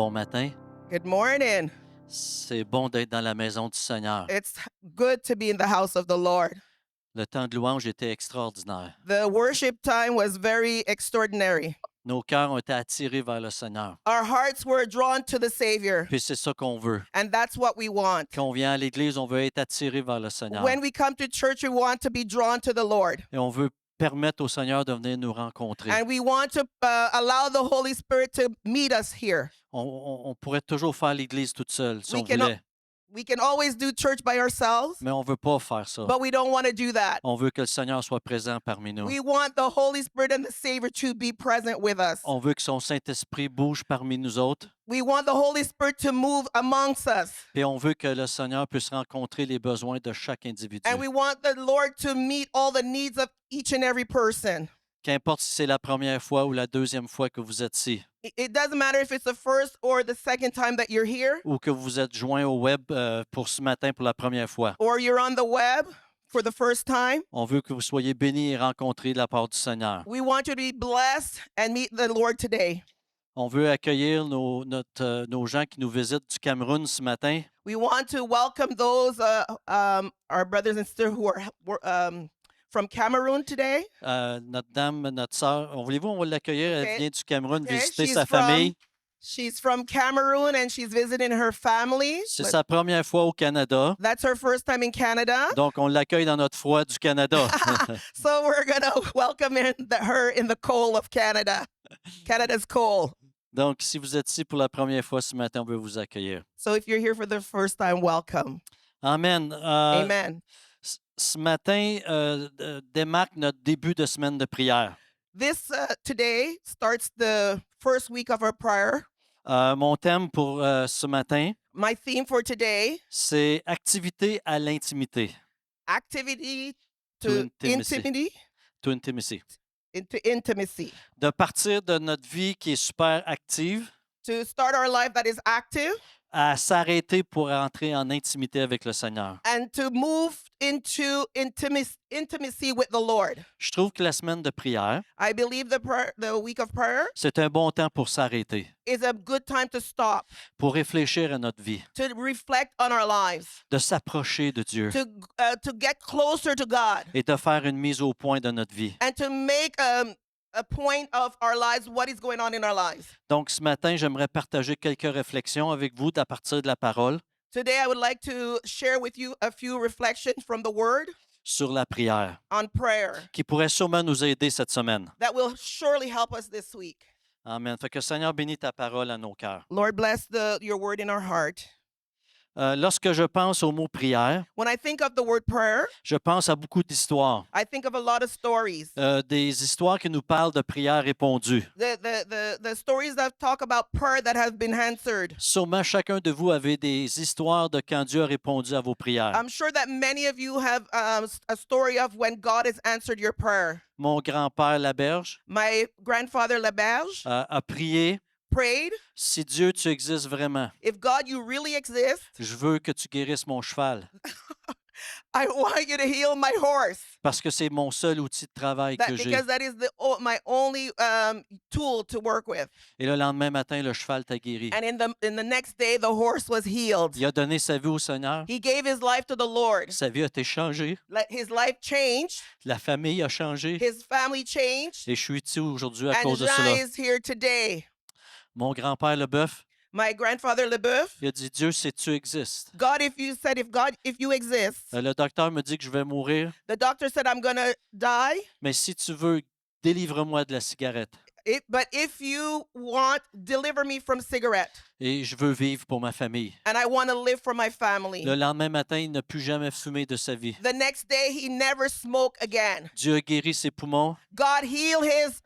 bon matin. Good morning. C'est bon d'être dans la maison du Seigneur. It's good to be in the house of the Lord. Le temps de louange était extraordinaire. The worship time was very extraordinary. Nos cœurs ont été attirés vers le Seigneur. Our hearts were drawn to the Savior, Puis c'est ça qu'on veut. and that's what we want. Quand on vient à l'Église, on veut être attiré vers le Seigneur. When we come to church, we want to be drawn to the Lord, Et on veut permettre au Seigneur de venir nous rencontrer. and we want to allow the Holy Spirit to meet us here. On pourrait toujours faire l'Église toute seule si We on can- voulait, We can always do church by ourselves, mais on ne veut pas faire ça. but we don't want to do that. On veut que le Seigneur soit présent parmi nous. We want the Holy Spirit and the Savior to be present with us. On veut que son Saint-Esprit bouge parmi nous autres. We want the Holy Spirit to move amongst us. Et on veut que le Seigneur puisse rencontrer les besoins de chaque individu. And we want the Lord to meet all the needs of each and every person. Qu'importe si c'est la première fois ou la deuxième fois que vous êtes ici, It doesn't matter if it's the first or the second time that you're here, ou que vous êtes joint au web pour ce matin pour la première fois. or you're on the web for the first time. On veut que vous soyez bénis et rencontrés de la part du Seigneur. We want you to be blessed and meet the Lord today. On veut accueillir nos gens qui nous visitent du Cameroun ce matin. We want to welcome those our brothers and sisters who are from Cameroun today. Notre dame, notre sœur, voulez-vous, on va l'accueillir. Okay. Elle vient du Cameroun Okay, visiter she's sa from- famille. She's from Cameroun and she's visiting her family. C'est sa première fois au Canada. That's her first time in Canada. Donc, on l'accueille dans notre froid du Canada. So we're going to welcome her in the cold of Canada. Canada's cold. Donc, si vous êtes ici pour la première fois ce matin, on veut vous accueillir. So if you're here for the first time, welcome. Amen. Amen. Ce matin démarque notre début de semaine de prière. This today starts the first week of our prayer. Mon thème pour ce matin, My theme for today, c'est activité à l'intimité. activity To to intimacy. intimacy, To intimacy. into intimacy. De partir de notre vie qui est super active To start our life that is active à s'arrêter pour entrer en intimité avec le Seigneur. and to move into intimacy with the Lord. Je trouve que la semaine de prière, I believe the week of prayer c'est un bon temps pour s'arrêter, is a good time to stop, pour réfléchir à notre vie, to reflect on our lives, de s'approcher de Dieu to get closer to God, et de faire une mise au point de notre vie. and to make a point of our lives, what is going on in our lives. Donc, ce matin, j'aimerais partager quelques réflexions avec vous à partir de la parole Today, I would like to share with you a few reflections from the Word sur la prière, on prayer qui pourraient sûrement nous aider cette semaine. that will surely help us this week. Amen. Fait que le Seigneur bénisse ta parole à nos cœurs. Lord, bless your Word in our heart. Lorsque je pense au mot prière, When I think of the word prayer, je pense à beaucoup d'histoires. I think of a lot of stories. Des histoires qui nous parlent de prières répondues. The stories that talk about prayer that have been answered. Sûrement, chacun de vous avait des histoires de quand Dieu a répondu à vos prières. I'm sure that many of you have a story of when God has answered your prayer. Mon grand-père Laberge My grandfather Laberge a prié, prayed, « Si Dieu, tu existes vraiment, if God, you really exist, je veux que tu guérisses mon cheval, I want you to heal my horse. parce que c'est mon seul outil de travail que j'ai. Because that is my only tool to work with. » Et le lendemain matin, le cheval t'a guéri. And in the next day, the horse was healed. Il a donné sa vie au Seigneur. He gave his life to the Lord. Sa vie a été changée. His life changed. La famille a changé. His family changed. Et je suis ici aujourd'hui à And cause de Jean cela. is here today. Mon grand-père Leboeuf, My grandfather Leboeuf, il a dit, Dieu, si tu existes. God, if you exist, Le docteur me dit que je vais mourir, the doctor said I'm gonna die. mais si tu veux, délivre-moi de la cigarette. But if you want, deliver me from cigarette. Et je veux vivre pour ma famille. And I want to live for my family. Le lendemain matin, il n'a plus jamais fumé de sa vie. The next day, he never smoked again. Dieu a guéri ses poumons God healed his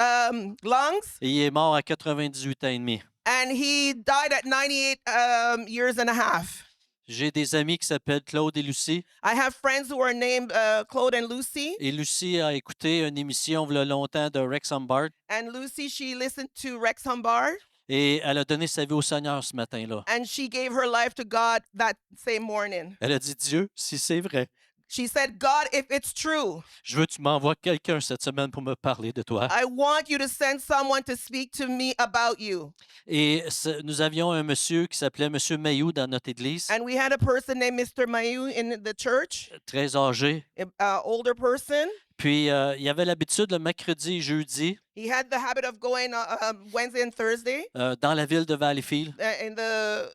lungs, et il est mort à 98 ans et demi. and he died at 98 years and a half. J'ai des amis qui s'appellent Claude et Lucie. I have friends who are named Claude and Lucy. Et Lucie a écouté une émission il y a longtemps de Rex Humbard. And Lucy, she listened to Rex Humbard, Et elle a donné sa vie au Seigneur ce matin-là. and she gave her life to God that same morning. Elle a dit, Dieu, si c'est vrai, She said, God, if it's true, je veux que tu m'envoies quelqu'un cette semaine pour me parler de toi. I want you to send someone to speak to me about you. Et nous avions un monsieur qui s'appelait Monsieur Mayou dans notre église, And we had a person named Mr. Mayu in the church, très âgé. older person. Puis, il avait l'habitude le mercredi et jeudi He had the habit of going Wednesday and Thursday dans la ville de Valleyfield. in the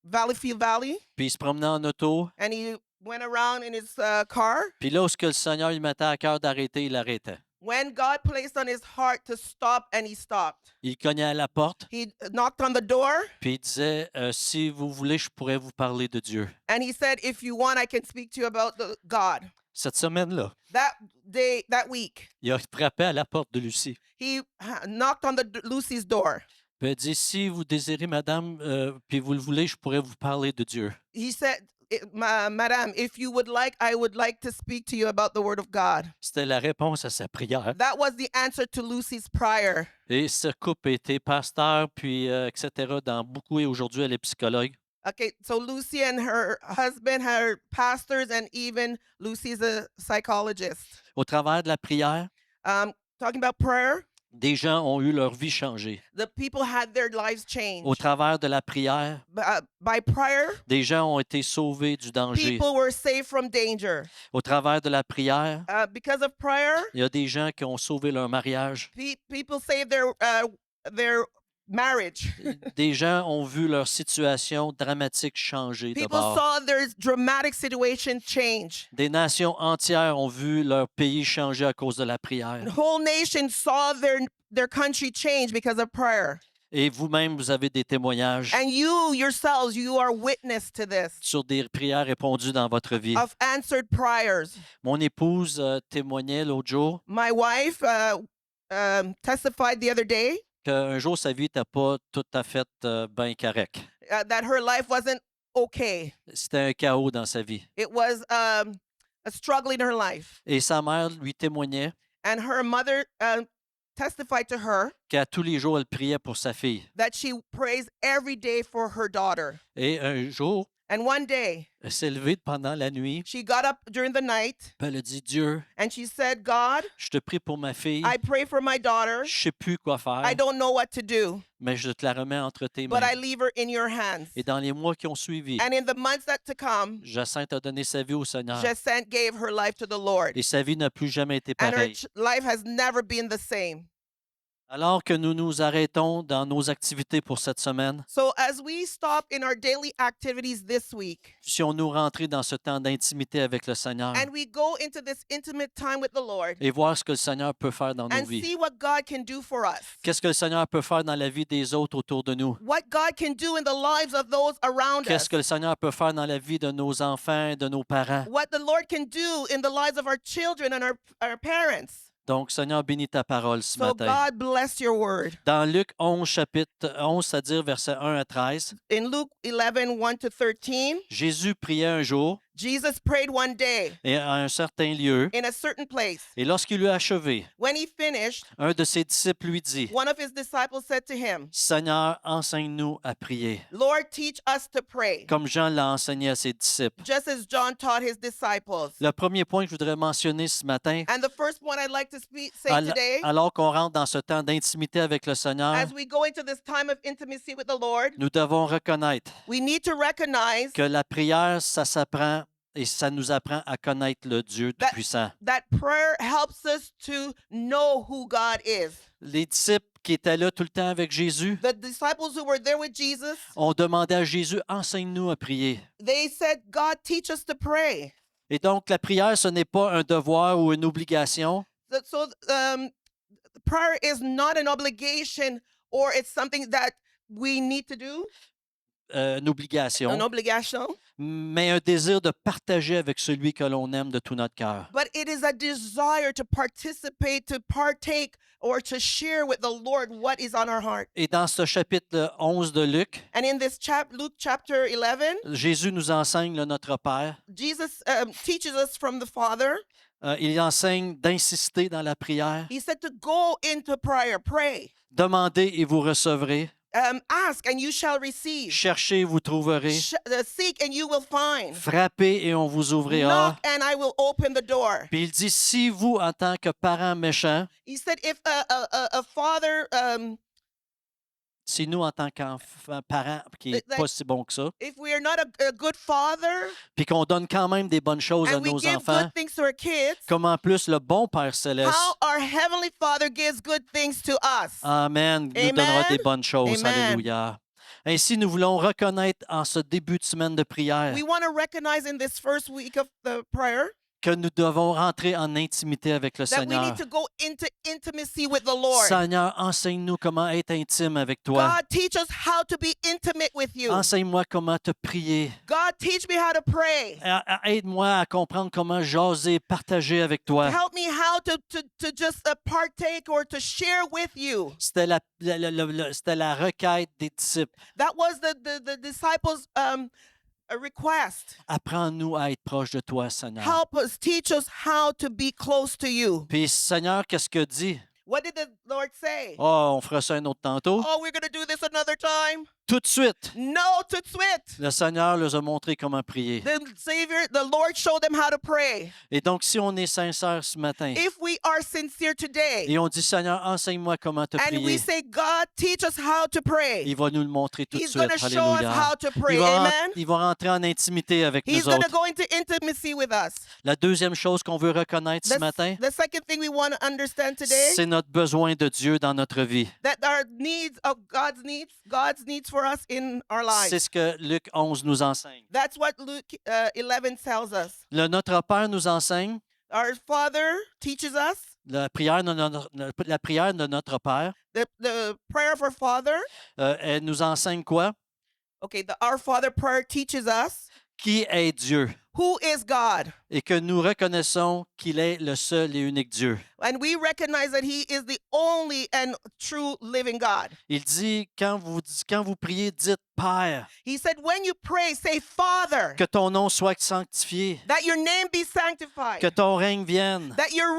Valleyfield Valley. Puis, il se promenait en auto. And he went around in his car. Puis là où ce que le Seigneur lui mettait à cœur d'arrêter, il arrêtait. When God placed on his heart to stop, and he stopped. Il cognait à la porte. He knocked on the door, Puis il disait, si vous voulez, je pourrais vous parler de Dieu. and he said, if you want, I can speak to you about God. Cette semaine-là, That day, that week, il a frappé à la porte de Lucie. he knocked on Lucy's door. Puis il a dit, si vous désirez, madame, puis vous le voulez, je pourrais vous parler de Dieu. He said, Madam, if you would like, I would like to speak to you about the word of God. C'était la réponse à sa prière. That was the answer to Lucy's prayer. Et ce couple était pasteur, puis etc. dans beaucoup, et aujourd'hui, elle est psychologue. Okay, so Lucy and her husband are pastors, and even Lucy's a psychologist. Au travers de la prière, Talking about prayer, des gens ont eu leur vie changée. the people had their lives Au changed. travers de la prière, By prayer, des gens ont été sauvés du danger. people were saved from danger. Au travers de la prière, Because of prayer, il y a des gens qui ont sauvé leur mariage. people saved their marriage. Des gens ont vu leur situation dramatique changer de People bord. saw their dramatic situation change. Des nations entières ont vu leur pays changer à cause de la prière. The whole nation saw their country change because of prayer. Et vous-même, vous avez des témoignages And you yourselves, you are witness to this, sur des prières répondues dans votre vie. of answered prayers. Mon épouse témoignait l'autre jour My wife testified the other day qu'un jour, sa vie n'était pas tout à fait bien correcte. that her life wasn't okay. C'était un chaos dans sa vie. It was a struggle in her life. Et sa mère lui témoignait And her mother testified to her qu'à tous les jours, elle priait pour sa fille. that she prays every day for her daughter. Et un jour, And one day, elle s'est levée pendant la nuit, she got up during the night puis elle a dit, Dieu, and she said, God, je te prie pour ma fille. I pray for my daughter. Je ne sais plus quoi faire, I don't know what to do, mais je te la remets entre tes but I mains. leave her in your hands. Et dans les mois qui ont suivi, And in the months that to come, Jacinthe a donné sa vie au Seigneur. Jacinthe gave her life to the Lord. Et sa vie n'a plus jamais été And her pareille. life has never been the same. Alors que nous nous arrêtons dans nos activités pour cette semaine, So as we stop in our daily activities this week, puissions-nous rentrer dans ce temps d'intimité avec le Seigneur and we go into this intimate time with the Lord, et voir ce que le Seigneur peut faire dans nos and vies. see what God can do for us. Qu'est-ce que le Seigneur peut faire dans la vie des autres autour de nous? What God can do in the lives of those around us. Qu'est-ce que le Seigneur peut faire dans la vie de nos enfants et de nos parents? What the Lord can do in the lives of our children and our parents. Donc, Seigneur, bénis ta parole ce So matin. God bless your word. Dans Luc 11, chapitre 11, c'est-à-dire versets 1 à 13, In Luke 11, 1 to 13, Jésus priait un jour Jesus prayed one day et à un certain lieu. in a certain place. Et lorsqu'il eut achevé, When he finished, un de ses disciples lui dit, one of his disciples said to him, Seigneur, enseigne-nous à prier, Lord, teach us to pray, comme Jean l'a enseigné à ses disciples. just as John taught his disciples. Le premier point que je voudrais mentionner ce matin, And the first one I'd like to say today, alors qu'on rentre dans ce temps d'intimité avec le Seigneur, as we go into this time of intimacy with the Lord, nous devons reconnaître we need to recognize que la prière, ça s'apprend et ça nous apprend à connaître le Dieu Tout-Puissant. that prayer helps us to know who God is. Les disciples qui étaient là tout le temps avec Jésus The disciples who were there with Jesus, ont demandé à Jésus, enseigne-nous à prier. they said, God, teach us to pray. Et donc, la prière, ce n'est pas un devoir ou une obligation, So prayer is not an obligation or it's something that we need to do, une an obligation, obligation, mais un désir de partager avec celui que l'on aime de tout notre cœur. but it is a desire to participate, to partake, or to share with the Lord what is on our heart. Et dans ce chapitre 11 de Luc, And in this Luke chapter 11, Jésus nous enseigne le Notre Père. Jesus teaches us from the Father. Il enseigne d'insister dans la prière. He said to go into prayer, pray. Demandez et vous recevrez. Ask and you shall receive. Cherchez, vous trouverez. Seek and you will find. Frappez et on vous ouvrira. Knock and I will open the door. Puis il dit, si vous, en tant que parents méchants, He said, if a father, si nous, en tant qu'enfants, parents, qui n'est pas si bon que ça, if we are not a good father puis qu'on donne quand même des bonnes choses à and we nos give enfants, good things to our kids, comme en plus le bon Père Céleste, how our Heavenly Father gives good things to us. Amen, nous Amen. donnera des bonnes choses. Amen. Alléluia. Ainsi, nous voulons reconnaître en ce début de semaine de prière We want to recognize in this first week of the prayer que nous devons rentrer en intimité avec le that we Seigneur. need to go into intimacy with the Lord. Seigneur, enseigne-nous comment être intime avec toi. God, teach us how to be intimate with you. Enseigne-moi comment te prier. God, teach me how to pray. Aide-moi à comprendre comment jaser, partager avec toi. Help me how to just partake or to share with you. C'était la requête des disciples. That was the disciples' a request. Apprends-nous à être proche de toi, Seigneur. Help us, teach us how to be close to you. Puis, Seigneur, qu'est-ce que dit? What did the Lord say? Oh, on fera ça un autre tantôt. Oh, we're going to do this another time? Tout de suite, No, tout de suite. le Seigneur leur a montré comment prier. The Savior, the Lord showed them how to pray. Et donc, si on est sincère ce matin If we are sincere today et on dit, Seigneur, enseigne-moi comment te and we prier, say, God, teach us how to pray, il va nous le montrer tout de He's going suite. to show us Alléluia. how to pray. Il va, Amen. il va rentrer en intimité avec He's nous going to autres. go into intimacy with us. La deuxième chose qu'on veut reconnaître ce matin, The second thing we want to understand today, c'est notre besoin de Dieu dans notre vie. that our needs of God's needs for us in our C'est lives. ce que Luc 11 nous enseigne. That's what Luke 11 tells us. Le Notre Père nous enseigne, Our Father teaches us. la prière de notre Père, The prayer of our Father. elle nous enseigne quoi? Okay, the Our Father prayer teaches us Qui est Dieu? who is God. Et que nous reconnaissons qu'il est le seul et unique Dieu. And we recognize that He is the only and true living God. Il dit, quand vous priez, dites Père, He said, when you pray, say Father, que ton nom soit sanctifié, that your name be sanctified, que ton règne vienne. that your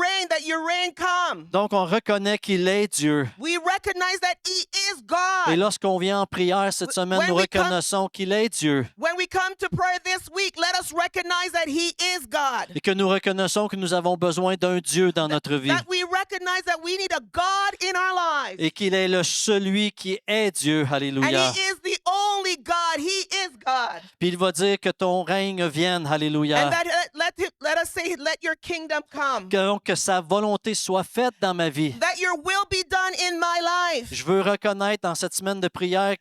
reign come. Donc, on reconnaît qu'il est Dieu. We recognize that He is Et God. lorsqu'on vient en prière cette semaine, When nous we come- reconnaissons qu'il est Dieu. When we come to prayer this week, let us recognize that He is God. Et que nous reconnaissons que nous avons besoin d'un Dieu dans notre vie. That we recognize that we need a God in our lives. Et qu'il est celui qui est Dieu. And Alléluia. He is the only God. He is God. Puis il va dire que ton règne vienne. Alléluia. And that let us say, let your kingdom come. Que sa volonté soit faite dans ma vie. That your will be done in my life. Je veux reconnaître dans cette semaine de prière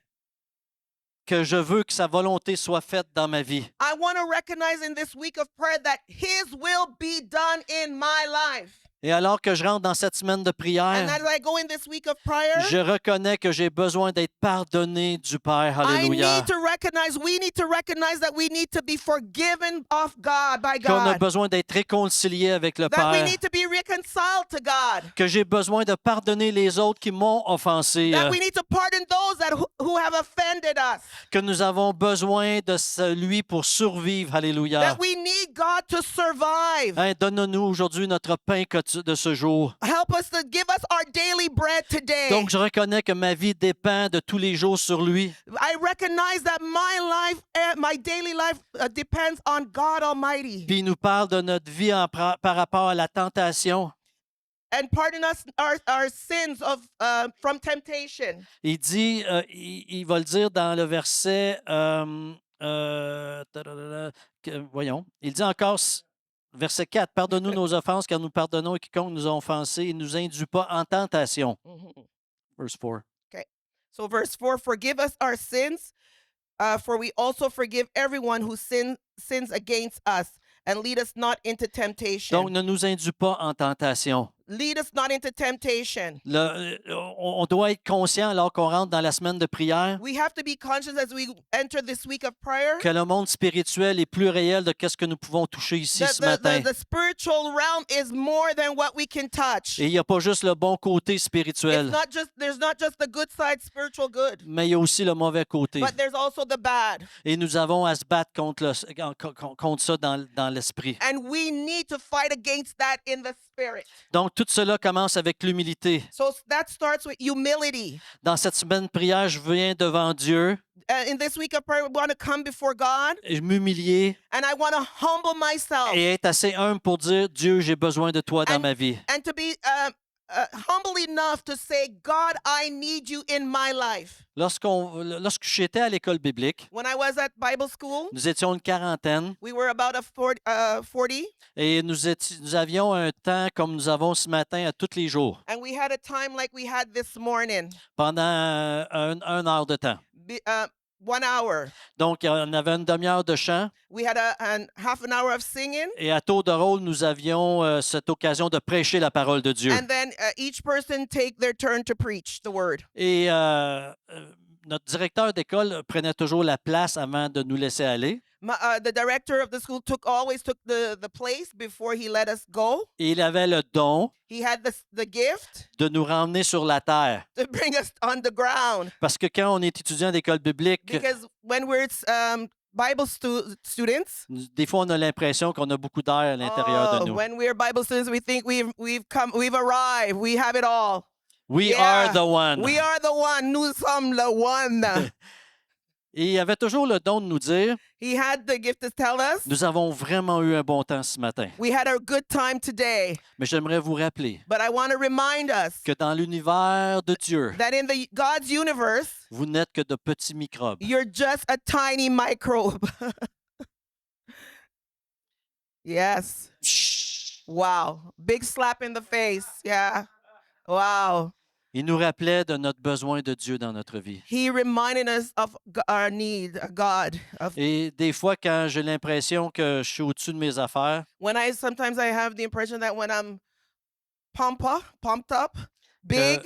que je veux que sa volonté soit faite dans ma vie. I want to recognize in this week of prayer that His will be done in my life. Et alors que je rentre dans cette semaine de And prière, as I go in this week of prayer, je reconnais que j'ai besoin d'être pardonné du Père. we Alléluia. need to recognize that we need to be forgiven of God by Qu'on a God. besoin d'être réconcilié avec le That we Père. need to be reconciled to God. Que j'ai besoin de pardonner les autres qui m'ont offensé. That we need to pardon those who have offended us. Que nous avons besoin de lui pour survivre. Alléluia. That we need God to survive. Hein, donne-nous aujourd'hui notre pain de ce jour. Help us to give us our daily bread today. Donc, je reconnais que ma vie dépend de tous les jours sur lui. I recognize that my daily life depends on God Almighty. Puis il nous parle de notre vie par rapport à la tentation. And pardon us our sins from temptation. Il dit, il va le dire dans le verset, voyons, il dit encore, verset 4, pardonne-nous nos offenses car nous pardonnons à quiconque nous a offensés et ne nous induis pas en tentation. Verse 4. So verse 4, forgive us our sins, for we also forgive everyone who sins against us, and lead us not into temptation. Donc, ne nous induis pas en tentation. Lead us not into temptation. On doit être conscient alors qu'on rentre dans la semaine de prière We have to be conscious as we enter this week of prayer. que le monde spirituel est plus réel de ce que nous pouvons toucher ici ce matin. The spiritual realm is more than what we can touch. Et il n'y a pas juste le bon côté spirituel, There's not just the good side, spiritual good, mais il y a aussi le mauvais côté. but there's also the bad. Et nous avons à se battre contre ça dans l'esprit. And we need to fight against that in the spirit. Donc, tout cela commence avec l'humilité. So that starts with humility. Dans cette semaine de prière, je viens devant Dieu In this week of prayer, we want to come before God, et m'humilier and I want to humble myself et être assez humble pour dire, Dieu, j'ai besoin de toi dans ma vie. and to be humble enough to say, God, I need you in my life. Lorsque j'étais à l'école biblique, When I was at Bible school, nous étions une quarantaine we were about 40, et nous avions un temps comme nous avons ce matin à tous les jours, and we had a time like we had this morning, pendant une heure de temps. 1 hour. Donc, on avait une demi-heure de chant We had a half an hour of singing, et à tour de rôle, nous avions cette occasion de prêcher la parole de Dieu. and then each person take their turn to preach the word. Et notre directeur d'école prenait toujours la place avant de nous laisser aller. The director of the school always took the place before he let us go. Et il avait le don He had the gift de nous ramener sur la terre. to bring us on the ground. Parce que quand on est étudiant d'école biblique, Because when we're Bible students, des fois, on a l'impression qu'on a beaucoup d'air à l'intérieur de nous. when we're Bible students, we think we've arrived, we have it all. We Yeah, are the one. We are the one. Nous sommes le one. Et il avait toujours le don de nous dire, He had the gift to tell us, nous avons vraiment eu un bon temps ce matin. we had a good time today. Mais j'aimerais vous rappeler But I want to remind us que dans l'univers de Dieu, that in God's universe, vous n'êtes que de petits microbes. you're just a tiny microbe. Yes. Chut. Wow. Big slap in the face. Yeah. Wow. Il nous rappelait de notre besoin de Dieu dans notre vie. He reminded us of our need, God. Et des fois, quand j'ai l'impression que je suis au-dessus de mes affaires, Sometimes I have the impression that when I'm pumped up, big,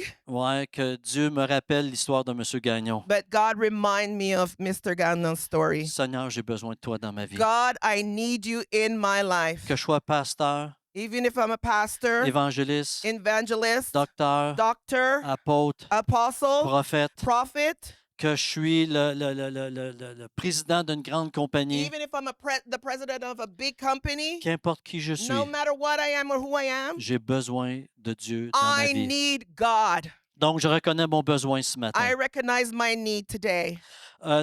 que Dieu me rappelle l'histoire de M. Gagnon. but God remind me of Mr. Gagnon's story. Seigneur, j'ai besoin de toi dans ma vie. God, I need you in my life. Que je sois pasteur, Even if I'm a pastor, évangéliste, evangelist, docteur, doctor, apôtre, apostle, prophète, prophet, que je suis le président d'une grande compagnie, even if I'm the president of a big company, qu'importe qui je suis, no matter what I am or who I am, j'ai besoin de Dieu dans ma I vie. need God. Donc, je reconnais mon besoin ce matin. I recognize my need today.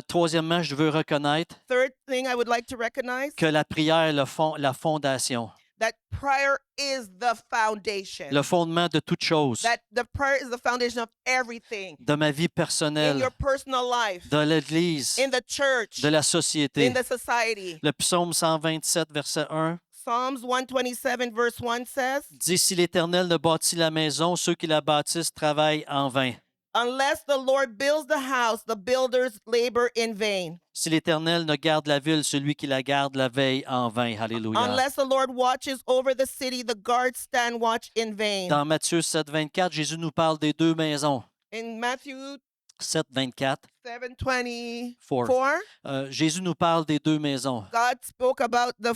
Troisièmement, je veux reconnaître Third thing I would like to recognize, que la prière est la fondation, that prayer is the foundation. le fondement de toute chose, That the prayer is the foundation of everything. de ma vie In personnelle, your personal life, de l'Église, in the church, de la société. in the society. Le psaume 127, verset 1, Psalms 127 verse 1 says, dit « Si l'Éternel ne bâtit la maison, ceux qui la bâtissent travaillent en vain. unless the Lord builds the house, the builders labor in vain. Si l'Éternel ne garde la ville, celui qui la garde la veille en vain. » Alléluia. Unless the Lord watches over the city, the guards stand watch in vain. Dans Matthieu 7, 24, Jésus nous parle des deux maisons. In Matthew 7, 24, 7:24, Jésus nous parle des deux maisons. God spoke about the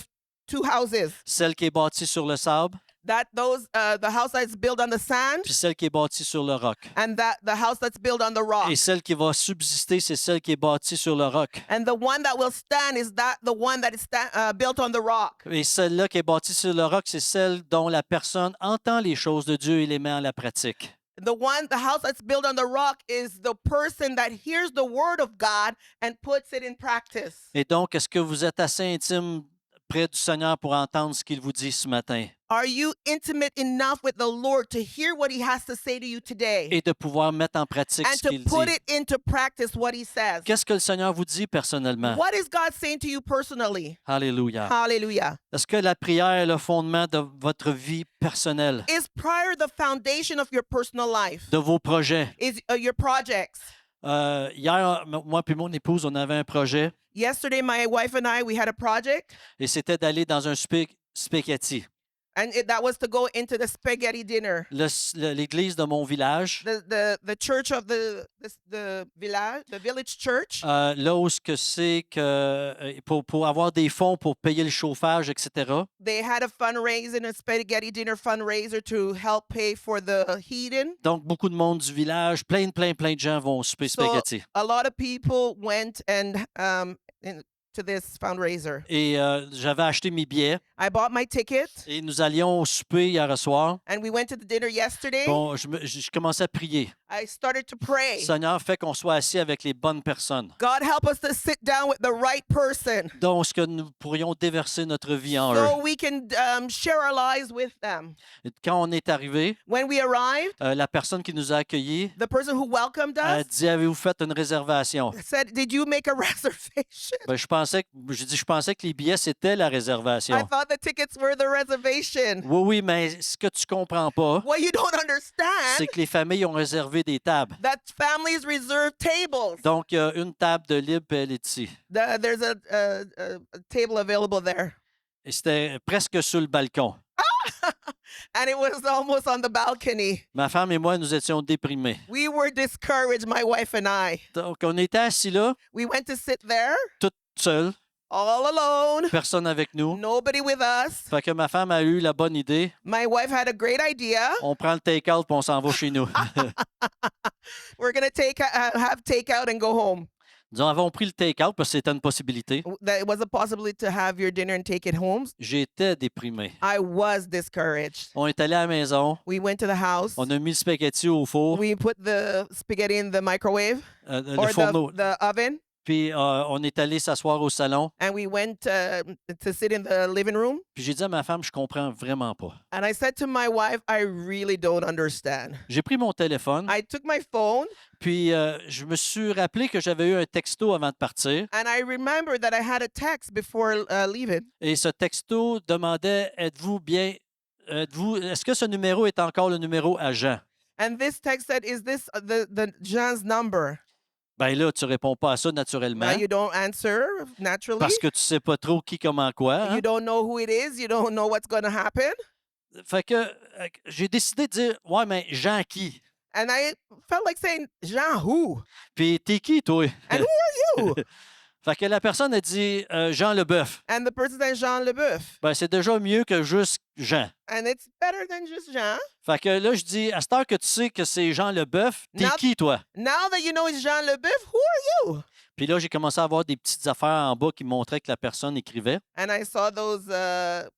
two houses. Celle qui est bâtie sur le sable, That the house that's built on the sand, puis celle qui est bâtie sur le roc. and that the house that's built on the rock. Et celle qui va subsister, c'est celle qui est bâtie sur le roc. And the one that will stand is the one that is built on the rock. Et celle-là qui est bâtie sur le roc, c'est celle dont la personne entend les choses de Dieu et les met en la pratique. The house that's built on the rock is the person that hears the word of God and puts it in practice. Et donc, est-ce que vous êtes assez intime près du Seigneur pour entendre ce qu'il vous dit ce matin Are you intimate enough with the Lord to hear what he has to say to you today et de pouvoir mettre en pratique and ce to qu'il put dit? it into practice what he says? Qu'est-ce que le Seigneur vous dit personnellement? What is God saying to you personally? Alléluia. Hallelujah. Est-ce que la prière est le fondement de votre vie personnelle, Is prayer the foundation of your personal life? de vos projets? Is your projects? Hier, moi et mon épouse, on avait un projet Yesterday, my wife and I, we had a project, et c'était d'aller dans un spaghetti. and that was to go into the spaghetti dinner. L'église de mon village, The church of the village church. là où ce que c'est que pour avoir des fonds pour payer le chauffage, etc. They had a fundraising, a spaghetti dinner fundraiser to help pay for the heating. Donc, beaucoup de monde du village, plein de gens vont au souper So spaghetti. a lot of people went and to this fundraiser. Et j'avais acheté mes billets I bought my ticket, et nous allions au souper hier soir. and we went to the dinner yesterday. Bon, je commençais à prier. I started to pray. Seigneur, fais qu'on soit assis avec les bonnes personnes, God, help us to sit down with the right person dont ce que nous pourrions déverser notre vie en eux. so we can share our lives with them. Et quand on est arrivé, When we arrived, la personne qui nous a accueillis the person who welcomed a us dit, avez-vous fait une réservation? said, "Did you make a reservation?" Ben, je pensais que les billets, c'était la réservation. I thought the tickets were the reservation. Oui, mais ce que tu comprends pas, What you don't c'est understand, que les familles ont réservé des tables. that families reserve tables. Donc, il y a une table de libre, puis elle est ici. There's a table available there. Et c'était presque sur le balcon. And it was almost on the balcony. Ma femme et moi, nous étions déprimés. We were discouraged, my wife and I. Donc, on était assis là, We went to sit there, tout seuls, all alone, personne avec nous. nobody with us. Fait que ma femme a eu la bonne idée. My wife had a great idea. On prend le take-out puis on s'en va chez nous. We're going to have takeout and go home. Nous avons pris le take-out parce que c'était une possibilité. That it was a possibility to have your dinner and take it home. J'étais déprimé. I was discouraged. On est allé à la maison. We went to the house. On a mis le spaghetti au four, We put the spaghetti in the microwave le or fourneau. the oven, Puis on est allé s'asseoir au salon. and we went to sit in the living room. Puis j'ai dit à ma femme, je comprends vraiment pas. And I said to my wife, I really don't understand. J'ai pris mon téléphone, I took my phone puis je me suis rappelé que j'avais eu un texto avant de partir. and I remembered that I had a text before leaving. Et ce texto demandait, est-ce que ce numéro est encore le numéro à Jean? And this text said, "Is this the Jean's number?" Ben là, tu réponds pas à ça naturellement Now you don't answer naturally. parce que tu sais pas trop qui, comment, quoi. Hein? You don't know who it is. You don't know what's going to happen. Fait que j'ai décidé de dire, ouais, mais Jean qui? And I felt like saying, "Jean who?" Puis t'es qui, toi? And who are you? Fait que la personne a dit Jean Leboeuf. And the person said, "Jean Leboeuf." Ben, c'est déjà mieux que juste Jean. And it's better than just Jean. Fait que là, je dis, à cette heure que tu sais que c'est Jean Leboeuf, t'es Now- qui, toi? Now that you know it's Jean Leboeuf, who are you? Puis là, j'ai commencé à avoir des petites affaires en bas qui montraient que la personne écrivait. And I saw those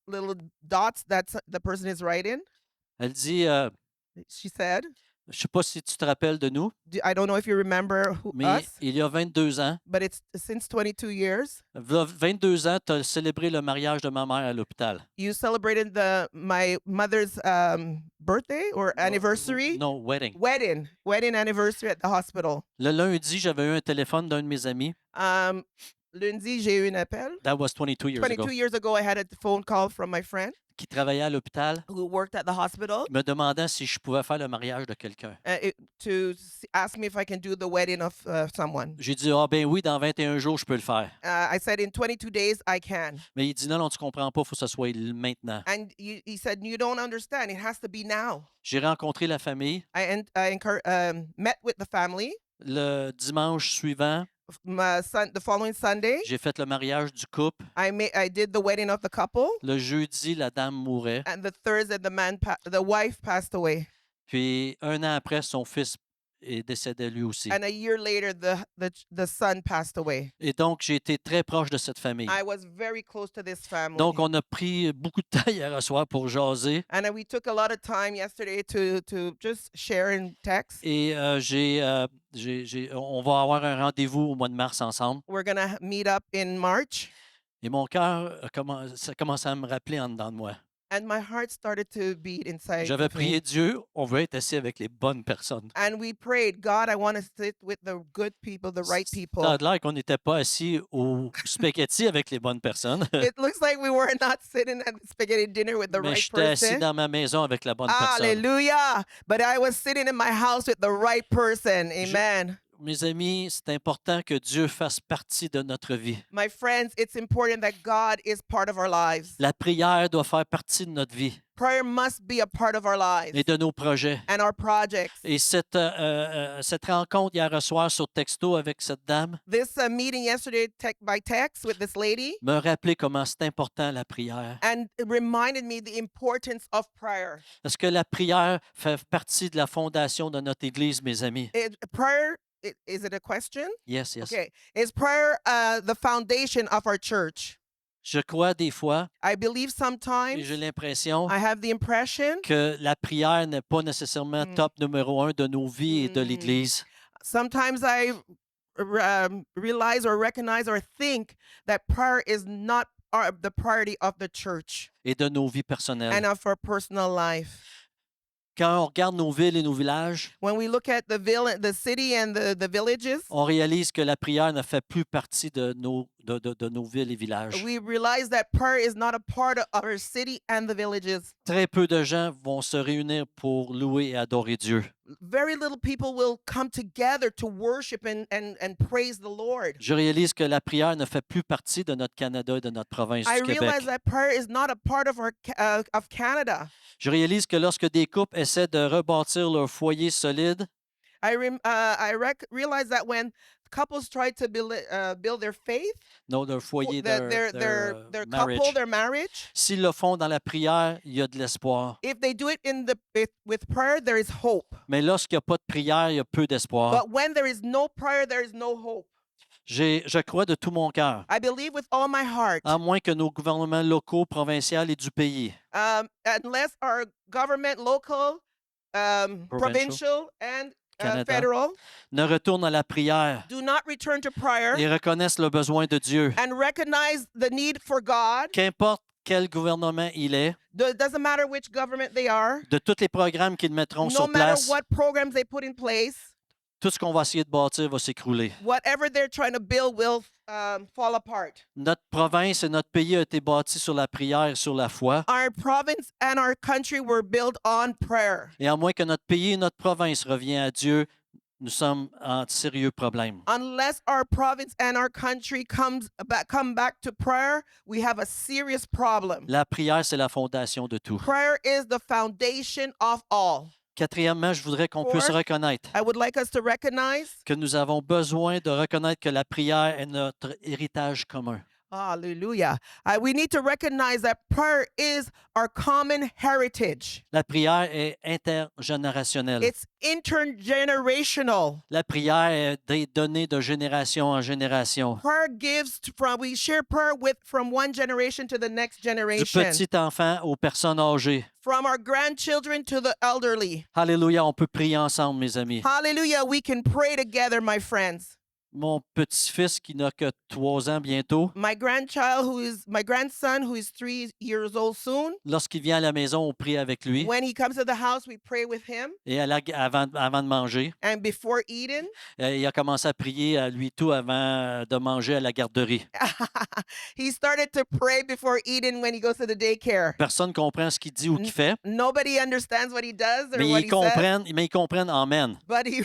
little dots that the person is writing. Elle dit, She said, je sais pas si tu te rappelles de nous, I don't know if you remember mais us, il y a 22 ans, but it's since 22 years. 22 ans, tu as célébré le mariage de ma mère à l'hôpital. You celebrated my mother's birthday or anniversary? Non, wedding. Wedding anniversary at the hospital. Le lundi, j'avais eu un téléphone d'un de mes amis. Lundi, j'ai eu un appel. That was 22 years 22 ago. years ago, I had a phone call from my friend Qui travaillait à l'hôpital, who worked at the hospital me demandant si je pouvais faire le mariage de quelqu'un. ask me if I can do the wedding of someone. J'ai dit, ah ben oui, dans 21 jours, je peux le faire. I said, in 22 days, I can. Mais il dit, non, tu comprends pas, il faut que ça soit maintenant. And he said, you don't understand. It has to be now. J'ai rencontré la famille. I met with the family. Le dimanche suivant, The following Sunday, j'ai fait le mariage du couple. I did the wedding of the couple. Le jeudi, la dame mourait. And the Thursday, the wife passed away. Puis un an après, son fils est décédé lui aussi. And a year later, the son passed away. Et donc, j'ai été très proche de cette famille. I was very close to this family. Donc, on a pris beaucoup de temps hier soir pour jaser. And we took a lot of time yesterday to just share in text. Et on va avoir un rendez-vous au mois de mars ensemble. We're going to meet up in March. Et mon cœur ça commence à me rappeler en dedans de moi. And my heart started to beat inside J'avais of me. prié Dieu, on veut être assis avec les bonnes personnes. And we prayed, God, I want to sit with the good people, the right people. Ça a l'air qu'on n'était pas assis au spaghetti avec les bonnes personnes. It looks like we were not sitting at the spaghetti dinner with the Mais right j'étais assis person. dans ma maison avec la bonne personne. Hallelujah. But I was sitting in my house with the right person. Amen. Mes amis, c'est important que Dieu fasse partie de notre vie. My friends, it's important that God is part of our lives. La prière doit faire partie de notre vie Prayer must be a part of our lives et de nos projets. and our projects. Et cette rencontre hier soir sur texto avec cette dame This meeting yesterday by text with this lady me rappelait comment c'est important la prière. and it reminded me the importance of prayer. Parce que la prière fait partie de la fondation de notre Église, mes amis. Prayer Is it a question? Yes, yes. Okay. Is prayer the foundation of our church? Je crois des fois, I believe et sometimes, j'ai l'impression I have the impression, que la prière n'est pas nécessairement top numéro un de nos vies et de Mm. l'Église. sometimes I realize or recognize or think that prayer is not the priority of the church Et de nos vies and personnelles. of our personal life. Quand on regarde nos villes et nos villages, When we look at the city and the villages, on réalise que la prière ne fait plus partie de nos villes et villages. we realize that prayer is not a part of our city and the villages. Très peu de gens vont se réunir pour louer et adorer Dieu. Very little people will come together to worship and praise the Lord. Je réalise que la prière ne fait plus partie de notre Canada et de notre province I du Québec. realize that prayer is not a part of of Canada. Je réalise que lorsque des couples essaient de rebâtir leur foyer solide, realize that when couples try to build their faith, non, leur foyer, their marriage, couple, their marriage, s'ils le font dans la prière, il y a de l'espoir. if they do it with prayer, there is hope. Mais lorsqu'il n'y a pas de prière, il y a peu d'espoir. But when there is no prayer, there is no hope. Je crois de tout mon cœur, I believe with all my heart, à moins que nos gouvernements locaux, provinciaux et du pays unless our government, local, provincial, and Canada, federal, ne retournent à la prière do not return to prayer et reconnaissent le besoin de Dieu. and recognize the need for God. Qu'importe quel gouvernement il est, It doesn't matter which government they are, de tous les programmes qu'ils mettront no sur matter place, what programs they put in place, tout ce qu'on va essayer de bâtir va s'écrouler. whatever they're trying to build will fall apart. Notre province et notre pays a été bâti sur la prière et sur la foi. Our province and our country were built on prayer. Et à moins que notre pays et notre province reviennent à Dieu, nous sommes en sérieux problème. Unless our province and our country come back to prayer, we have a serious problem. La prière, c'est la fondation de tout. Prayer is the foundation of all. Quatrièmement, je voudrais qu'on puisse Fourth, reconnaître I would like us to recognize, que nous avons besoin de reconnaître que la prière est notre héritage commun. hallelujah, we need to recognize that prayer is our common heritage. La prière est intergénérationnelle. It's intergenerational. La prière est donnée de génération en génération. Prayer we share prayer from one generation to the next Du generation. petit enfant aux personnes âgées. From our grandchildren to the elderly. Alléluia, on peut prier ensemble, mes amis. Hallelujah, we can pray together, my friends. Mon petit-fils qui n'a que 3 ans bientôt, My grandson, who is 3 years old soon, lorsqu'il vient à la maison, on prie avec lui. when he comes to the house, we pray with him. Et avant de manger, And before eating, il a commencé à prier à lui tout avant de manger à la garderie. he started to pray before eating when he goes to the daycare. Personne ne comprend ce qu'il dit ou qu'il fait, Nobody understands what he does or mais what ils he says, comprennent Amen. but he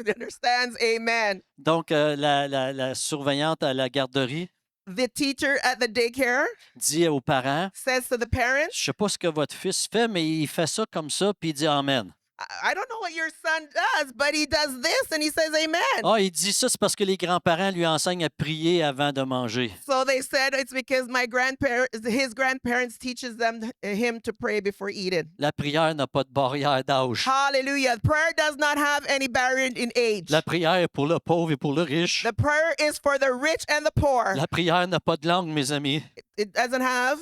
understands amen. Donc, la surveillante à la garderie The teacher at the daycare dit aux parents, says to the parents, je sais pas ce que votre fils fait, mais il fait ça comme ça, puis il dit Amen. I don't know what your son does, but he does this and he says amen. Ah, il dit ça, c'est parce que les grands-parents lui enseignent à prier avant de manger. So they said it's because his grandparents teaches him to pray before eating. La prière n'a pas de barrière d'âge. Hallelujah. Prayer does not have any barrier in age. La prière est pour le pauvre et pour le riche. The prayer is for the rich and the poor. La prière n'a pas de langue, mes amis. It doesn't have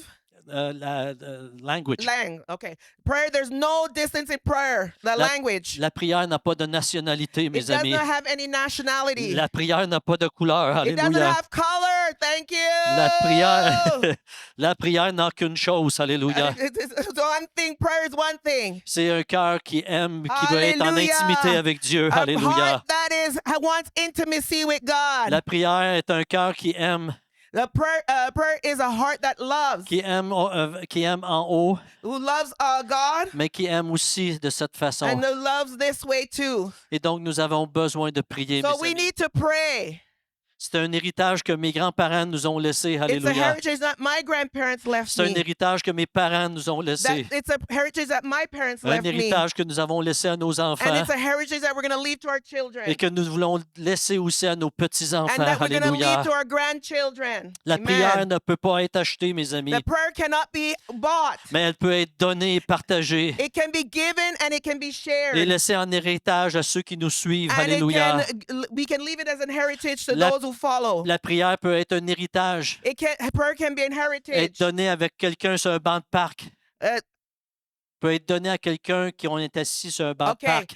Language. Okay. Prayer, there's no distance in prayer. The language. La prière n'a pas de nationalité, It mes does amis. not have any nationality. La prière n'a pas de couleur. It doesn't Alléluia. have color. Thank you. La prière n'a qu'une chose. Alléluia. It's one thing. Prayer is one thing. C'est un cœur qui aime, qui veut être en Alléluia. intimité avec Dieu. A Alléluia. heart that wants intimacy with God. La prière est un cœur qui aime The prayer is a heart that loves, qui aime en haut, who loves God, mais qui aime aussi de cette façon. and who loves this way too. Et donc, nous avons besoin de prier, So mes we amis. need to pray. C'est un héritage que mes grands-parents nous ont laissé. It's a Alléluia. heritage that my grandparents left C'est un me. héritage que mes parents nous ont laissé. It's a heritage that my parents Un left me. héritage que nous avons laissé à nos And enfants it's a heritage that we're going to leave to our children. et que nous voulons laisser aussi à nos And petits-enfants. that we're going to leave Alléluia. to our grandchildren. La prière Amen. ne peut pas être achetée, mes amis, The prayer cannot be bought. mais elle peut être donnée et partagée It can be given and it can be shared. et laissée en héritage à ceux qui nous suivent. And Alléluia. we can leave it as an heritage to La- those who follow. La prière peut être un héritage, Prayer can be an être heritage. donnée avec quelqu'un sur un banc de parc. Uh, Peut être donné à quelqu'un qui est assis sur un banc de Okay, parc.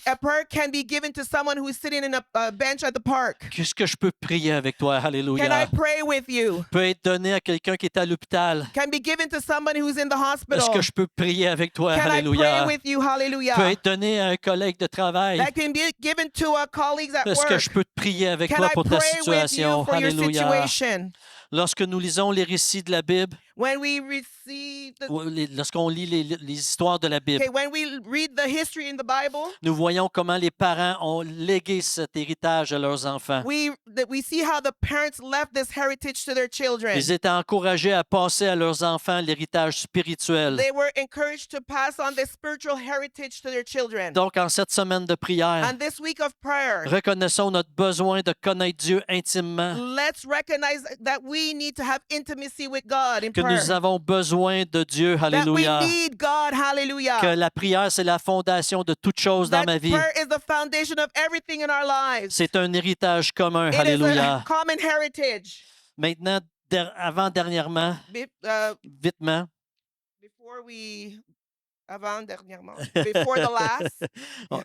a prayer can be given to someone who is sitting in a bench at the park. Qu'est-ce que je peux prier avec toi? Can I Alléluia. pray with you? Peut être donné à quelqu'un qui est à l'hôpital. Can be given to somebody who's in the Est-ce hospital. que je peux prier avec toi? Can I pray Alléluia. with you? Hallelujah. Peut être donné à un collègue de travail. That can be given to colleagues at Est-ce que work. je peux te prier avec Can toi I pour ta pray with you situation? for your Alléluia. situation? Lorsque nous lisons les récits de la Bible, When we receive the, ou lorsqu'on lit les histoires de la Bible, okay, when we read the history in the Bible, nous voyons comment les parents ont légué cet héritage à leurs enfants. we see how the parents left this heritage to their children. Ils étaient encouragés à passer à leurs enfants l'héritage spirituel. They were encouraged to pass on the spiritual heritage to their children. Donc, en cette semaine de prière, And this week of prayer, reconnaissons notre besoin de connaître Dieu intimement, let's recognize that we need to have intimacy with God in que prayer. nous avons besoin de Dieu. That we Alléluia. need God. Hallelujah. Que la prière, c'est la fondation de toute chose dans That ma vie. prayer is the foundation of everything in our lives. C'est un héritage commun. It is a Alléluia. common heritage. Maintenant, avant-dernièrement, vitement, Before we, avant-dernièrement, before the last,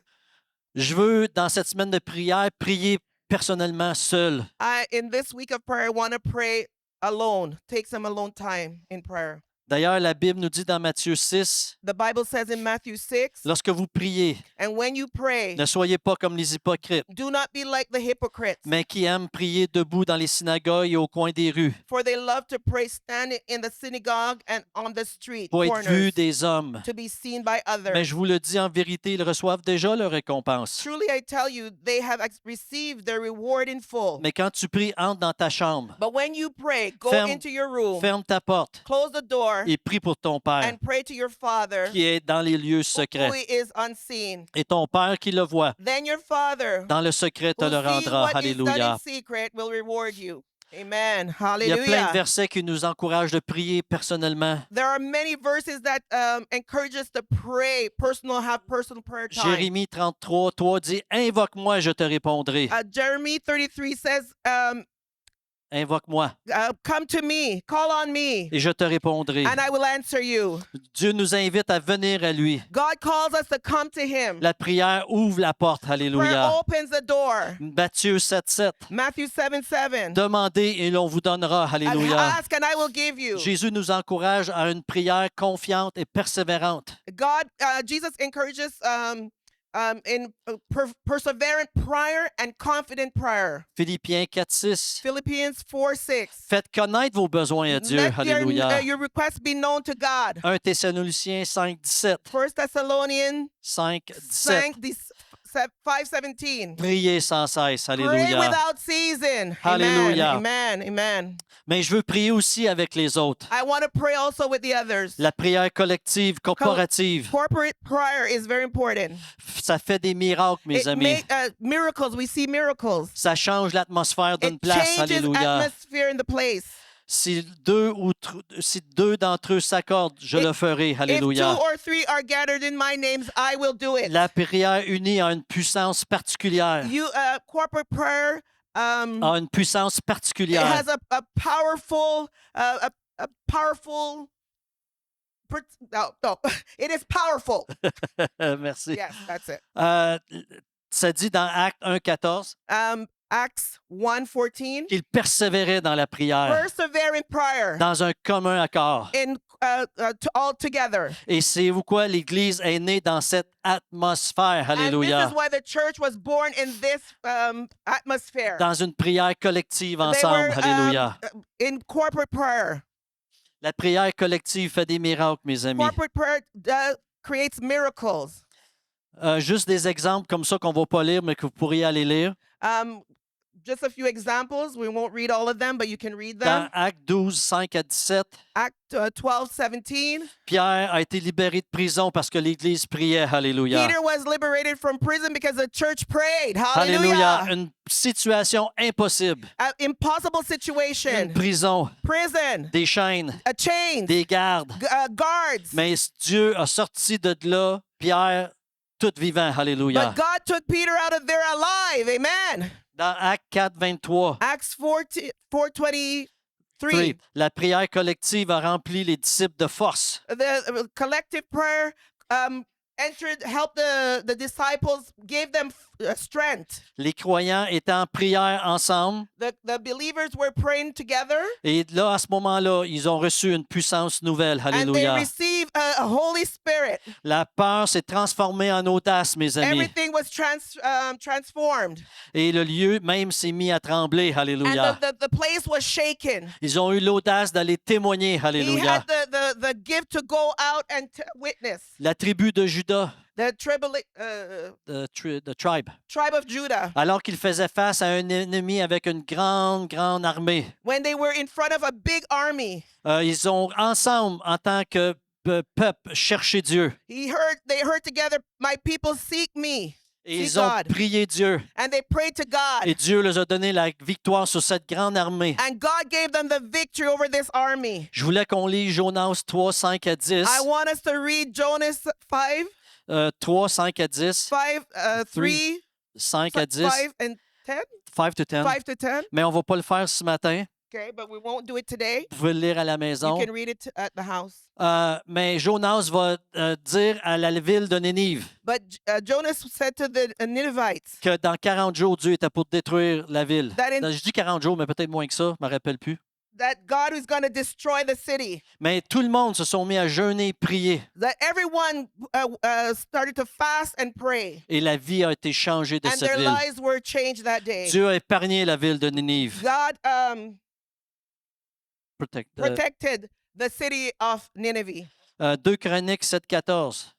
je veux, dans cette semaine de prière, prier personnellement seul. in this week of prayer, I want to pray alone. Take some alone time in prayer. D'ailleurs, la Bible nous dit dans Matthieu 6, The Bible says in Matthew 6, lorsque vous priez, and when you pray, ne soyez pas comme les hypocrites, do not be like the hypocrites, mais qui aiment prier debout dans les synagogues et au coin des rues, for they love to pray standing in the synagogue and on the street pour être corners, vus des hommes. to be seen by others. Mais je vous le dis en vérité, ils reçoivent déjà leur récompense. Truly, I tell you, they have received their reward in full. Mais quand tu pries, entre dans ta chambre, But when you pray, go Ferme- into your room, ferme ta porte close the door, et prie pour ton Père and pray to your Father qui est dans les lieux who secrets. is unseen. Et ton Père qui le voit Then your Father dans le secret te who le sees rendra. what is done Alléluia. in secret will reward you. Amen. Il y a plein de Hallelujah. versets qui nous encouragent de prier personnellement. There are many verses that encourage us to pray, have personal prayer time. Jérémie 33, 3 dit « Invoque-moi, je te répondrai. Jeremy 33 says, Invoque-moi come to me, call on me, et je te répondrai. and I will answer you. Dieu nous invite à venir à lui. God calls us to come to him. La prière ouvre la porte. Prayer Alléluia. opens the door. Matthieu 7, 7. Matthew 7:7. Demandez et l'on vous donnera. Alléluia. Ask and I will give you. Jésus nous encourage à une prière confiante et persévérante. Jesus encourages in perseverant prayer and confident prayer. Philippiens 4, 6. Philippians 4:6. Faites connaître vos besoins à Dieu. Let Alléluia. your requests be known to God. 1 Thessaloniciens 5, 17. 1 Thessalonians 5, 17. 5:17. Priez sans cesse. Pray Alléluia. without season. Hallelujah. Amen. Amen. Amen. Mais je veux prier aussi avec les autres. I want to pray also with the others. La prière collective, corporative, Corporate prayer is very important. ça fait des miracles, mes It amis. miracles. We see miracles. Ça change l'atmosphère d'une It place. changes Alléluia. atmosphere in the place. Si deux d'entre eux s'accordent, je le ferai. If Alléluia. 2 or 3 are gathered in my names, I will do it. La prière unie a une puissance particulière. Corporate prayer A une puissance it particulière. has a powerful no, it is powerful. Merci. Yes, that's it. Ça dit dans Actes 1, 14 Acts 1:14. qu'il persévérait dans la prière, Persevere in prayer dans un commun accord. all together. Et c'est vous quoi? L'Église est née dans cette atmosphère. And this Alléluia. is why the church was born in this atmosphere. Dans une prière collective They ensemble. were Alléluia. in corporate prayer. La prière collective fait des miracles, mes amis. Corporate prayer creates miracles. Juste des exemples comme ça qu'on ne va pas lire, mais que vous pourriez aller lire. Just a few examples. We won't read all of them, but you can read Dans them. Actes 12, 5 à 17, Act 12:17. Pierre a été libéré de prison parce que l'Église priait. Alléluia. Peter was liberated from prison because the church prayed. Alléluia. Hallelujah. Une situation impossible. An impossible Une situation. prison, Prison. des chaînes, Chains. des gardes. Guards. Mais Dieu a sorti de là Pierre tout vivant. Alléluia. But God took Peter out of there alive. Amen. Dans Actes 4, 23, Acts 4:23. la prière collective a rempli les disciples de force. The collective prayer helped the disciples, gave them strength. Les croyants étaient en prière ensemble The believers were praying together, et là, à ce moment-là, ils ont reçu une puissance nouvelle. and they Alléluia. received a Holy Spirit. La peur s'est transformée en audace, mes amis. Everything was transformed, Et le lieu même s'est mis à trembler. and Alléluia. the place was shaken. Ils ont eu l'audace d'aller témoigner. He Alléluia. had the gift to go out and witness. La tribu de Juda, The the tribe, tribe of Judah, alors qu'ils faisaient face à un ennemi avec une grande, grande armée, when they were in front of a big army, ils ont ensemble, en tant que peuple, cherché Dieu. they heard together, "My people seek me." Et See ils ont God. prié Dieu. And they prayed to God. Et Dieu leur a donné la victoire sur cette grande armée. And God gave them the victory over this army. Je voulais qu'on lise Jonas 3, 5 à 10. I want us to read Jonas 5, 3, 5 à 10. 3, 5 à 10. 5 and 10? 5 to 10. 5 to 10. Mais on ne va pas le faire ce matin. Okay, but we won't do it today. Vous pouvez le lire à la You maison. can read it at the house. Mais Jonas va dire à la ville de Nénive But Jonas said to the Ninevites que dans 40 jours, Dieu était pour détruire la ville. That Je dis 40 jours, mais peut-être moins que ça, je ne me rappelle plus. that God was going to destroy the city. Mais tout le monde se sont mis à jeûner et prier. That everyone started to fast and pray. Et la vie a été changée de And cette their ville. lives were changed that day. Dieu a épargné la ville de Nénive. God Protect- protected the city of Nineveh. 2 Chroniques 7.14.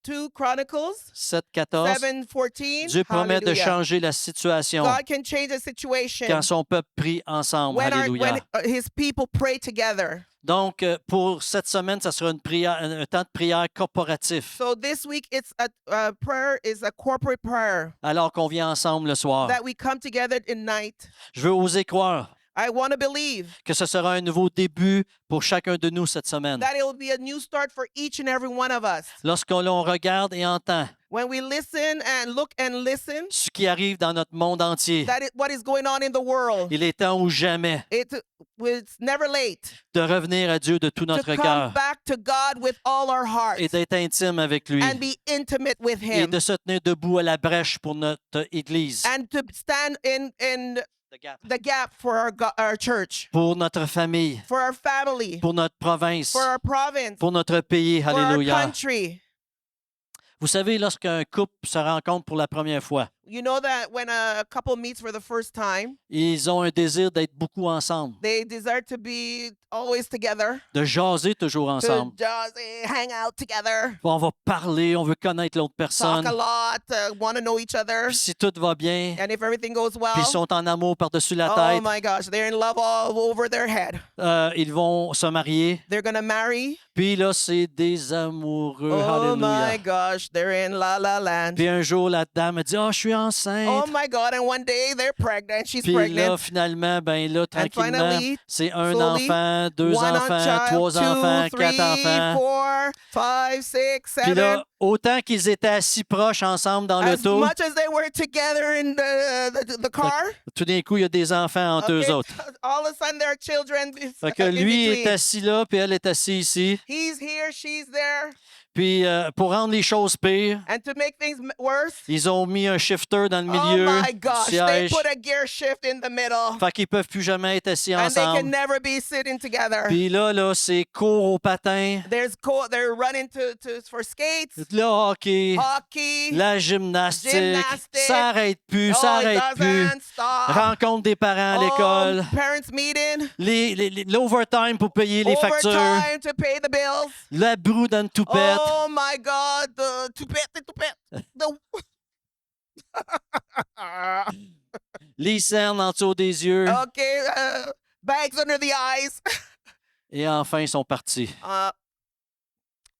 2 Chronicles 7.14. 7:14. Dieu promet de Hallelujah. changer la situation God can change the situation quand son peuple prie ensemble. when Alléluia. his people pray together. Donc, pour cette semaine, ça sera une prière, un temps de prière corporatif, So this week it's a prayer is a corporate prayer alors qu'on vient ensemble le soir. that we come together at night. Je veux oser croire I want to believe que ce sera un nouveau début pour chacun de nous cette semaine. that it will be a new start for each and every one of us. Lorsqu'on regarde et entend When we listen and look and listen, ce qui arrive dans notre monde entier, what is going on in the world. il est temps ou jamais It's never late de revenir à Dieu de tout to notre come cœur back to God with all our hearts et d'être intime avec lui and be intimate with et Him de se tenir debout à la brèche pour notre Église, and to stand in the gap for our church, pour notre famille, for our family, pour notre province, for our province, pour notre pays. for our Alléluia. country. Vous savez, lorsqu'un couple se rencontre pour la première fois, You know that when a couple meets for the first time, ils ont un désir d'être beaucoup ensemble, they desire to be always together, de jaser toujours to ensemble. just hang out together, On va parler, on veut connaître l'autre talk personne. a lot, want to know each other, Puis si tout va bien, and if everything goes well, puis ils sont en amour par-dessus la oh tête, my gosh, they're in love all over their head. ils vont se marier. They're gonna marry. Puis là, c'est des amoureux. Oh my Alléluia. gosh, they're in La La Land. Puis un jour, la dame a dit, « Oh, je suis enceinte. Oh my God, and one day they're pregnant. She's Puis là, pregnant. finalement, ben là, tranquillement, finally, c'est un slowly, enfant, deux One enfants, child, trois two, enfants, three, quatre enfants. 4, 5, 6, Puis 7. là, autant qu'ils étaient assis proches ensemble dans As l'auto, much as they were together in the car, tout d'un coup, il y a des enfants entre eux okay, autres. all of a sudden there are children Fait que in lui est between. assis là, puis elle est assise ici. He's here, she's there. Puis pour rendre les choses pires, And to make things worse, ils ont mis un shifter dans le oh milieu my du gosh, they siège. put a gear shift in the middle. Fait qu'ils peuvent plus jamais être assis And they can ensemble. never be sitting together. Puis là, c'est cours au patin, They're running for skates, le hockey, hockey. la gymnastique. Gymnastic. Ça arrête plus, Oh, ça it arrête plus. doesn't stop. Rencontre des parents à l'école, Parents meeting, l'overtime pour payer les factures, overtime to pay the bills. la broue dans une toupette. Oh my God, the toupette. les cernes en dessous des yeux. Okay, bags under the eyes. Et enfin, ils sont partis.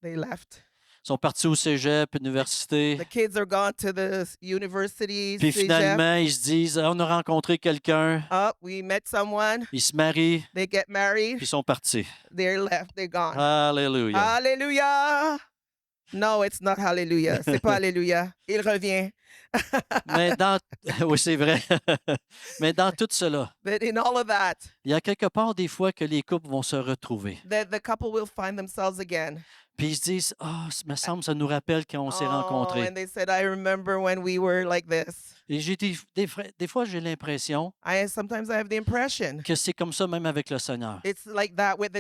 They left. Ils sont partis au cégep, université. The kids are gone to the universities. Puis cégep. finalement, ils se disent, on a rencontré quelqu'un. We met someone. Ils se marient, They get married. puis ils sont partis. They're left. They're gone. Alléluia. Hallelujah. No, it's not hallelujah. C'est pas hallelujah. Il revient. Mais dans... Oui, c'est vrai. Mais dans tout cela, But in all of that, il y a quelque part des fois que les couples vont se retrouver. the couple will find themselves again. Puis ils se disent, ah, ça me semble, ça nous rappelle quand on s'est rencontrés. And they said, I remember when we were like this. Et j'ai des fois, j'ai l'impression Sometimes I have the impression que c'est comme ça même avec le Seigneur. it's like that with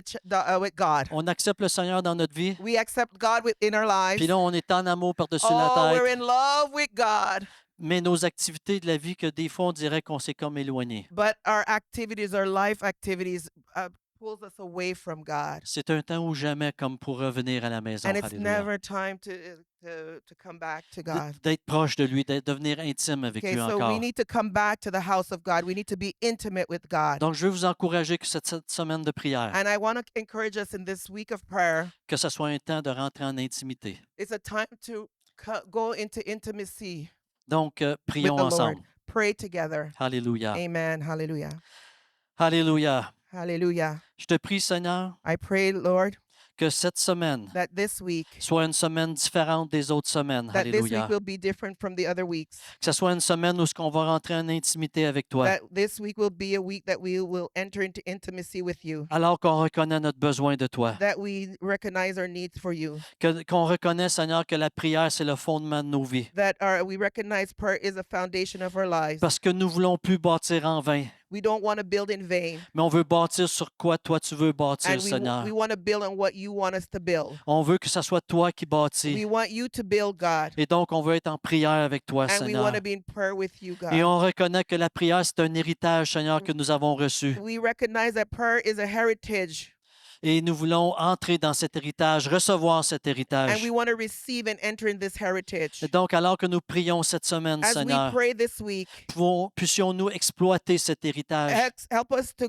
with God. On accepte le Seigneur dans notre vie, We accept God in our lives. puis là, on est en amour par-dessus Oh, la we're tête. in love with God. Mais nos activités de la vie, que des fois, on dirait qu'on s'est comme éloigné. But our activities, our life activities, pulls us away from God. C'est un temps ou jamais comme pour revenir à la maison. And it's Alléluia. never time to come back to God. D'être proche de lui, de devenir intime avec Okay, lui so encore. we need to come back to the house of God. We need to be intimate with God. Donc, je veux vous encourager que cette semaine de prière, And I want to encourage us in this week of prayer. que ce soit un temps de rentrer en intimité. It's a time to go into intimacy Donc, with prions the Lord. ensemble. Pray together. Alléluia. Amen. Hallelujah. Alléluia. Hallelujah. Je te prie, Seigneur, I pray, Lord, que cette semaine that this week, soit une semaine différente des autres semaines. that this Alléluia. week will be different from the other weeks. Que ce soit une semaine où on va rentrer en intimité avec toi, That this week will be a week that we will enter into intimacy with you. alors qu'on reconnaît notre besoin de toi. That we recognize our needs for you. Qu'on reconnaît, Seigneur, que la prière, c'est le fondement de nos vies. That we recognize prayer is a foundation of our lives. Parce que nous ne voulons plus bâtir en vain, We don't want to build in vain. mais on veut bâtir sur quoi toi tu veux bâtir, And Seigneur. we want to build on what you want us to build. On veut que ce soit toi qui We bâtis. want you to build, God. Et donc, on veut être en prière avec toi, And we Seigneur. want to be in prayer with you, Et God. on reconnaît que la prière, c'est un héritage, Seigneur, que nous avons reçu. We recognize that prayer is a heritage. Et nous voulons entrer dans cet héritage, recevoir cet And héritage. we want to receive and enter in this heritage. Et donc, alors que nous prions cette semaine, As we Seigneur, pray this week, puissions-nous exploiter cet héritage help us to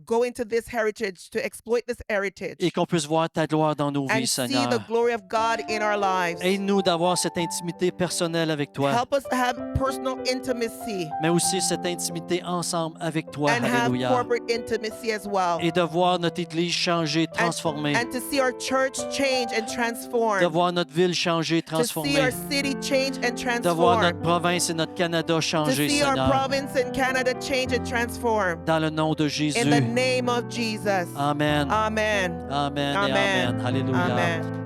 go into this heritage, to exploit this heritage, et qu'on puisse voir ta gloire dans nos vies, and see Seigneur. the glory of God in our lives. Aide-nous d'avoir cette intimité personnelle avec toi, Help us to have personal intimacy mais aussi cette intimité ensemble avec toi. and have Alléluia. corporate intimacy as well. Et de voir notre Église changer, transformer. And to see our church change and De transform. voir notre ville changer, To see transformer. our city change and De voir transform. notre province et notre Canada To changer, see our Seigneur. province and Canada change and transform. Dans le nom de Jésus. In the name of Jesus. Amen. Amen. Amen et Amen. Amen. Alléluia. Amen.